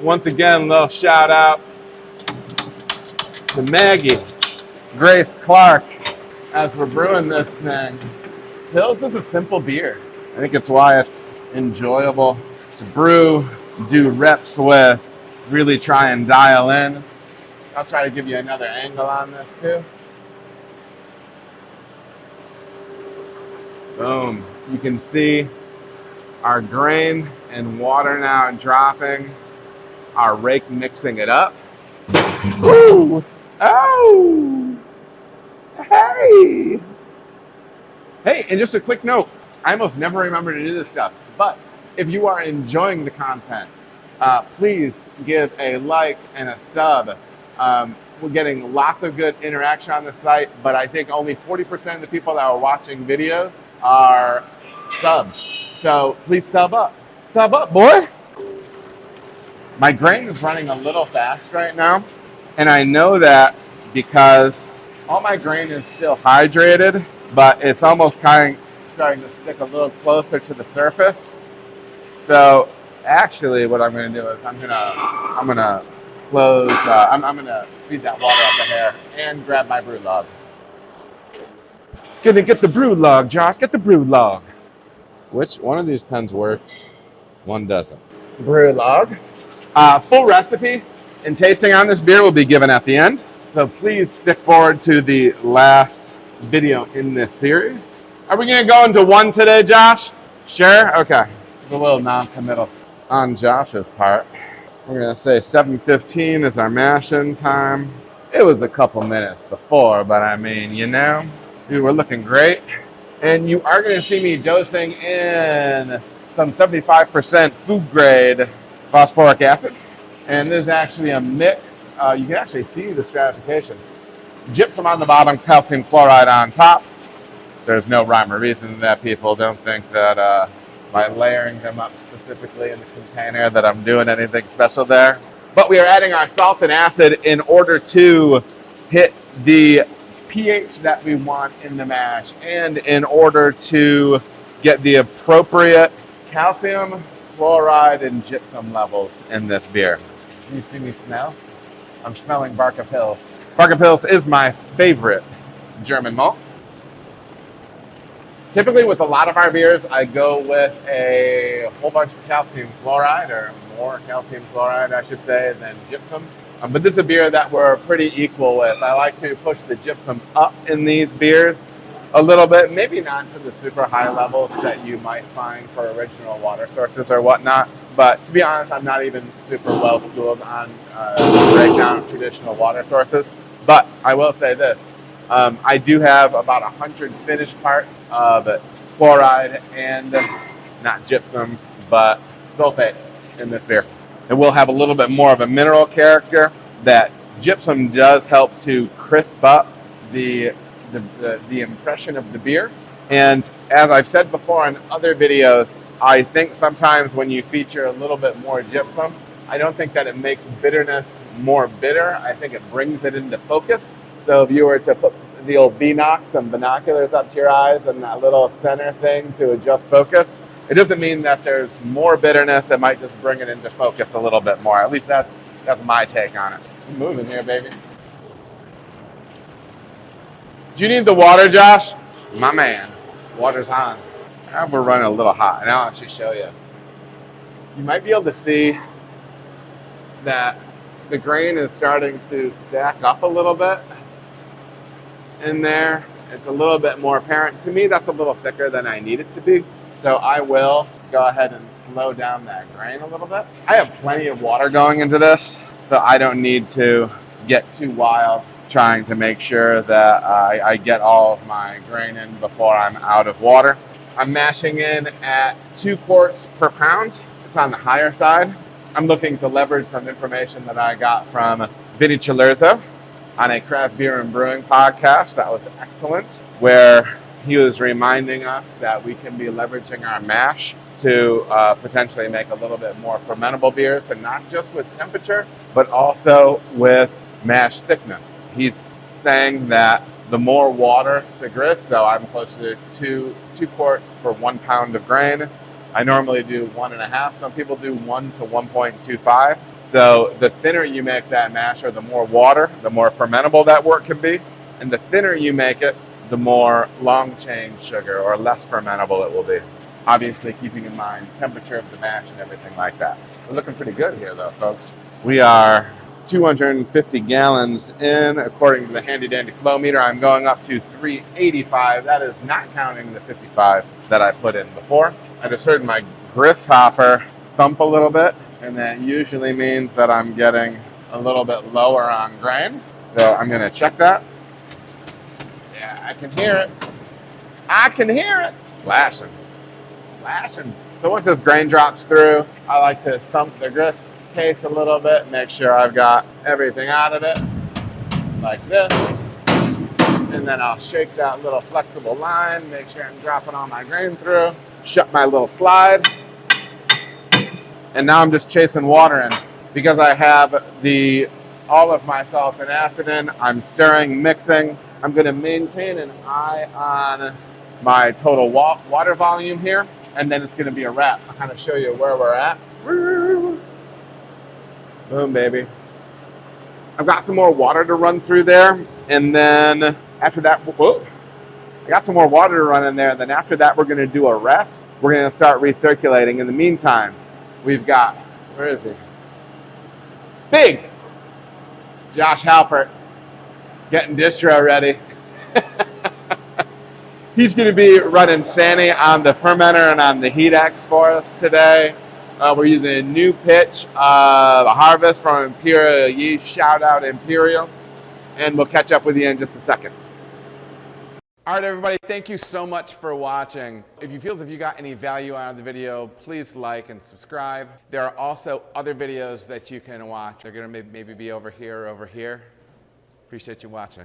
Once again, little shout out to Maggie, Grace Clark, as we're brewing this thing. Pils is a simple beer. I think it's why it's enjoyable to brew, do reps with, really try and dial in. I'll try to give you another angle on this too. Boom. You can see our grain and water now dropping, our rake mixing it up. Ooh! Oh! Hey! Hey, and just a quick note, I almost never remember to do this stuff, but if you are enjoying the content, please give a like and a sub. We're getting lots of good interaction on the site, but I think only 40% of the people that are watching videos are subs. So please sub up. Sub up, boy! My grain is running a little fast right now, and I know that because all my grain is still hydrated, but it's almost kind of starting to stick a little closer to the surface. So actually what I'm going to do is I'm gonna close, I'm gonna feed that water out the hair and grab my brew log. Gonna get the brew log, Josh, get the brew log. Which one of these pens works? One doesn't. Brew log. Full recipe and tasting on this beer will be given at the end. So please stick forward to the last video in this series. Are we gonna go into one today, Josh? Sure, okay. It's a little non-committal on Josh's part. We're gonna say 7:15 is our mash-in time. It was a couple minutes before, but I mean, you know, we were looking great. And you are gonna see me dosing in some 75% food grade phosphoric acid. And there's actually a mix. You can actually see the stratification. Gypsum on the bottom, calcium chloride on top. There's no rhyme or reason that people don't think that by layering them up specifically in the container that I'm doing anything special there. But we are adding our salt and acid in order to hit the pH that we want in the mash and in order to get the appropriate calcium, chloride, and gypsum levels in this beer. Can you see me smell? I'm smelling Barca Pils. Barca Pils is my favorite German malt. Typically with a lot of our beers, I go with a whole bunch of calcium chloride, or more calcium chloride, I should say, than gypsum. But this is a beer that we're pretty equal with. I like to push the gypsum up in these beers a little bit, maybe not to the super high levels that you might find for original water sources or whatnot. But to be honest, I'm not even super well schooled on the breakdown of traditional water sources. But I will say this. I do have about 100 finished parts of chloride and not gypsum, but sulfate in this beer. It will have a little bit more of a mineral character. That gypsum does help to crisp up the impression of the beer. And as I've said before in other videos, I think sometimes when you feature a little bit more gypsum, I don't think that it makes bitterness more bitter. I think it brings it into focus. So if you were to put the old Binocs and binoculars up to your eyes and that little center thing to adjust focus, it doesn't mean that there's more bitterness. It might just bring it into focus a little bit more. At least that's my take on it. I'm moving here, baby. Do you need the water, Josh? My man, water's on. We're running a little hot, and I'll actually show you. You might be able to see that the grain is starting to stack up a little bit in there. It's a little bit more apparent. To me, that's a little thicker than I need it to be. So I will go ahead and slow down that grain a little bit. I have plenty of water going into this, so I don't need to get too wild trying to make sure that I get all of my grain in before I'm out of water. I'm mashing in at 2 quarts per pound. It's on the higher side. I'm looking to leverage some information that I got from Vinny Cilurzo on a craft beer and brewing podcast. That was excellent, where he was reminding us that we can be leveraging our mash to potentially make a little bit more fermentable beers, and not just with temperature, but also with mash thickness. He's saying that the more water to grist, so I'm close to 2 quarts for 1 pound of grain. I normally do 1.5. Some people do 1 to 1.25. So the thinner you make that mash, or the more water, the more fermentable that wort can be. And the thinner you make it, the more long chain sugar or less fermentable it will be. Obviously keeping in mind temperature of the mash and everything like that. We're looking pretty good here though, folks. We are 250 gallons in, according to the handy dandy flow meter. I'm going up to 385. That is not counting the 55 that I put in before. I just heard my grist hopper thump a little bit, and that usually means that I'm getting a little bit lower on grain. So I'm gonna check that. Yeah, I can hear it. I can hear it. Splashing. Splashing. So once this grain drops through, I like to thump the grist case a little bit, make sure I've got everything out of it, like this. And then I'll shake that little flexible line, make sure I'm dropping all my grain through, shut my little slide. And now I'm just chasing water in. Because I have all of my salt and acid in, I'm stirring, mixing. I'm gonna maintain an eye on my total water volume here, and then it's gonna be a wrap. I'll kind of show you where we're at. Boom, baby. I've got some more water to run through there, and then after that, whoa, I got some more water to run in there, and then after that, we're gonna do a rest. We're gonna start recirculating. In the meantime, we've got, where is he? Big Josh Halpert getting distro ready. He's gonna be running Sani on the fermenter and on the heat X for us today. We're using a new pitch of a harvest from Imperial Yeast. Shout out Imperial. And we'll catch up with you in just a second. All right, everybody, thank you so much for watching. If you feel as if you got any value out of the video, please like and subscribe. There are also other videos that you can watch. They're gonna maybe be over here or over here. Appreciate you watching.